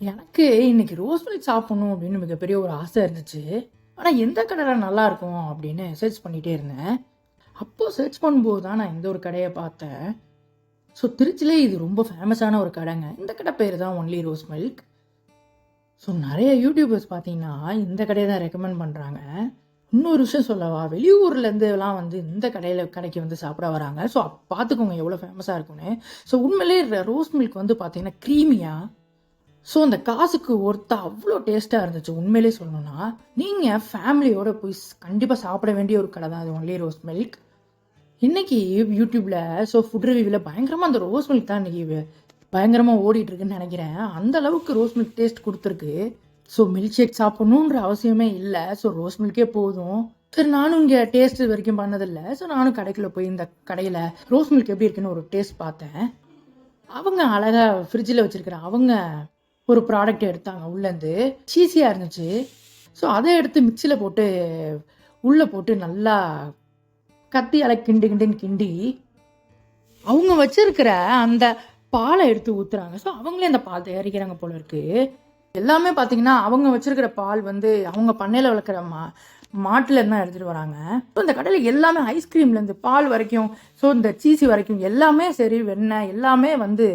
எனக்கு இன்னைக்கு rose milk சாப்பிடணும் அப்படின்னு மிகப்பெரிய ஒரு ஆசை இருந்துச்சு. ஆனால் எந்த கடையில் நல்லா இருக்கும் அப்படின்னு சர்ச் பண்ணிகிட்டே இருந்தேன். அப்போது சர்ச் பண்ணும்போது தான் நான் இந்த ஒரு கடையை பார்த்தேன். ஸோ திருச்சிலே இது ரொம்ப ஃபேமஸான ஒரு கடைங்க. இந்த கடை பேர் தான் ஒன்லி ரோஸ் மில்க். ஸோ நிறைய யூடியூபர்ஸ் பார்த்தீங்கன்னா இந்த கடையை தான் ரெக்கமெண்ட் பண்ணுறாங்க. இன்னொரு விஷயம் சொல்லவா, வெளியூர்லேருந்துலாம் வந்து இந்த கடைக்கு வந்து சாப்பிட வராங்க. ஸோ பார்த்துக்கோங்க எவ்வளோ ஃபேமஸாக இருக்குன்னு. ஸோ உண்மையிலே ரோஸ் மில்க் வந்து பார்த்தீங்கன்னா க்ரீமியாக, ஸோ அந்த காசுக்கு ஒர்த்தா அவ்வளோ டேஸ்ட்டாக இருந்துச்சு. உண்மையிலே சொல்லணும்னா நீங்கள் ஃபேமிலியோடு போய் கண்டிப்பாக சாப்பிட வேண்டிய ஒரு கடை தான் அது ஒன்லி ரோஸ் மில்க். இன்றைக்கி யூடியூப்பில் ஸோ ஃபுட் ரிவ்யூவில் பயங்கரமாக அந்த ரோஸ் மில்க் தான் இன்றைக்கி பயங்கரமாக ஓடிட்டுருக்குன்னு நினைக்கிறேன். அந்த அளவுக்கு ரோஸ் மில்க் டேஸ்ட் கொடுத்துருக்கு. ஸோ மில்க் ஷேக் சாப்பிட்ணுன்ற அவசியமே இல்லை. ஸோ ரோஸ் மில்கே போதும். சரி, நானும் இங்கே டேஸ்ட் வரைக்கும் பண்ணதில்லை. ஸோ நானும் கடைக்குள்ளே போய் இந்த கடையில் ரோஸ் மில்க் எப்படி இருக்குன்னு ஒரு டேஸ்ட் பார்த்தேன். அவங்க அழகாக ஃப்ரிட்ஜில் வச்சுருக்கிற அவங்க ஒரு ப்ராடக்ட் எடுத்தாங்க. உள்ளேருந்து சீஸியாக இருந்துச்சு. ஸோ அதை எடுத்து மிக்சியில் போட்டு உள்ளே போட்டு நல்லா கத்தியால் கிண்டுன்னு கிண்டி அவங்க வச்சுருக்கிற அந்த பாலை எடுத்து ஊற்றுறாங்க. ஸோ அவங்களே அந்த பால் தயாரிக்கிறாங்க போல இருக்குது. எல்லாமே பார்த்தீங்கன்னா அவங்க வச்சுருக்கிற பால் வந்து அவங்க பண்ணையில் வளர்க்குற மாட்டுலேருந்து தான் எடுத்துகிட்டு வராங்க. ஸோ இந்த கடையில் எல்லாமே ஐஸ்கிரீம்லேருந்து பால் வரைக்கும், ஸோ இந்த சீஸி வரைக்கும் எல்லாமே சரி, வெண்ணெய் எல்லாமே வந்து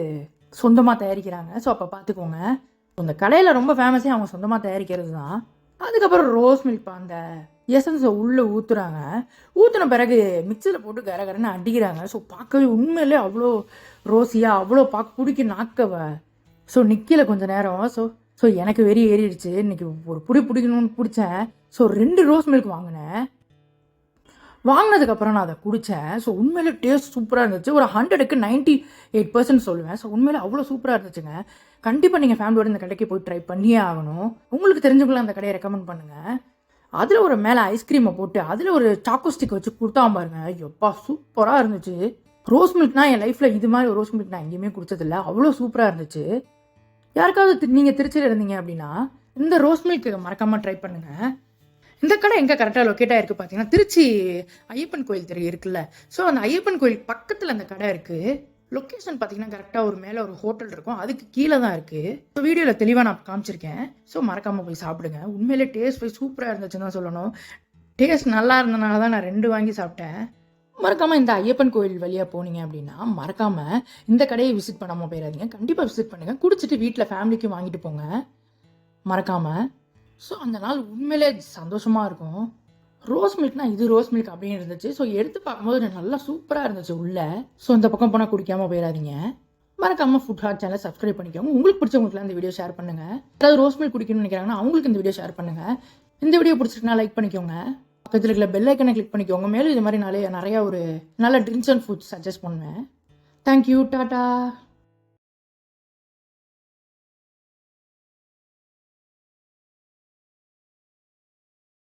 சொந்தமாக தயாரிக்கிறாங்க. ஸோ அப்போ பார்த்துக்கோங்க, இந்த கடையில் ரொம்ப ஃபேமஸே அவங்க சொந்தமாக தயாரிக்கிறது தான். அதுக்கப்புறம் ரோஸ் மில்க் அந்த எசன்ஸை உள்ளே ஊற்றுறாங்க. ஊற்றின பிறகு மிக்சியில் போட்டு கரகரன்னு அடிக்கிறாங்க. ஸோ பார்க்கவே உண்மையிலே அவ்வளோ ரோஸியாக அவ்வளோ பார்க்க பிடிக்க நாக்கவ. ஸோ நிற்கல கொஞ்சம் நேரம். ஸோ எனக்கு வெறி ஏறிடுச்சு. இன்றைக்கி ஒரு பிடிக்கணும்னு பிடிச்சேன். ஸோ 2 ரோஸ் மில்க் வாங்கினேன். வாங்கினதுக்கப்புறம் நான் அதை குடித்தேன். ஸோ உண்மையிலே டேஸ்ட் சூப்பராக இருந்துச்சு. ஒரு 100க்கு 98% சொல்லுவேன். ஸோ உண்மையிலே அவ்வளோ சூப்பராக இருந்துச்சுங்க. கண்டிப்பாக நீங்கள் ஃபேமிலியோட இந்த கடைக்கு போய் ட்ரை பண்ணியே ஆகணும். உங்களுக்கு தெரிஞ்சவங்களும் அந்த கடையை ரெக்கமெண்ட் பண்ணுங்கள். அதில் ஒரு மேலே ஐஸ்கிரீமை போட்டு அதில் ஒரு சாக்கோ ஸ்டிக் வச்சு கொடுத்தா பாருங்க, எப்பா சூப்பராக இருந்துச்சு. ரோஸ் மில்க்னா என் லைஃப்பில் இது மாதிரி ரோஸ் மில்க் நான் எங்கேயுமே குடிச்சதில்லை. அவ்வளோ சூப்பராக இருந்துச்சு. யாருக்காவது நீங்கள் திருச்சியில் இருந்தீங்க அப்படின்னா இந்த ரோஸ் மில்க் மறக்காமல் ட்ரை பண்ணுங்கள். இந்த கடை எங்கே கரெக்டாக லொக்கேட் ஆகிருக்கு பார்த்தீங்கன்னா, திருச்சி ஐயப்பன் கோயில் தெரு இருக்குல்ல. ஸோ அந்த ஐயப்பன் கோயில் பக்கத்தில் அந்த கடை இருக்குது. லொக்கேஷன் பார்த்தீங்கன்னா கரெக்டாக ஒரு மேலே ஒரு ஹோட்டல் இருக்கும், அதுக்கு கீழே தான் இருக்குது. ஸோ வீடியோவில் தெளிவாக நான் காமிச்சிருக்கேன். ஸோ மறக்காமல் போய் சாப்பிடுங்க. உண்மையிலே டேஸ்ட் போய் சூப்பராக இருந்துச்சுன்னு தான் சொல்லணும். டேஸ்ட் நல்லா இருந்தனால தான் நான் 2 வாங்கி சாப்பிட்டேன். மறக்காமல் இந்த ஐயப்பன் கோயில் வழியாக போனீங்க அப்படின்னா மறக்காமல் இந்த கடையை விசிட் பண்ணாமல் போயிடாதீங்க. கண்டிப்பாக விசிட் பண்ணுங்கள். குடிச்சிட்டு வீட்டில் ஃபேமிலிக்கு வாங்கிட்டு போங்க மறக்காமல். ஸோ அந்த நாள் உண்மையிலே சந்தோஷமாக இருக்கும். ரோஸ் மில்க்னா இது ரோஸ் மில்க் அப்படின்னு இருந்துச்சு. ஸோ எடுத்து பார்க்கும்போது நல்லா சூப்பராக இருந்துச்சு உள்ளே. ஸோ இந்த பக்கம் போனால் குடிக்காமல் போயிடாதீங்க. மறக்காமல் ஃபுட் ஹார்ட் சேனலை சப்ஸ்கிரைப் பண்ணிக்கோங்க. உங்களுக்கு பிடிச்சவங்களுக்குலாம் இந்த வீடியோ ஷேர் பண்ணுங்கள். அதாவது ரோஸ் மில்க் குடிக்கணும்னு நினைக்கிறாங்கன்னா அவங்களுக்கு இந்த வீடியோ ஷேர் பண்ணுங்கள். இந்த வீடியோ பிடிச்சிருக்குன்னா லைக் பண்ணிக்கோங்க. பக்கத்தில் இருக்கிற பெல் ஐக்கனை கிளிக் பண்ணிக்கோங்க. மேலும் இது மாதிரி நிறைய ஒரு நல்ல ட்ரிங்க்ஸ் அண்ட் ஃபுட்ஸ் சஜஸ்ட் பண்ணுவேன். Thank you, tata.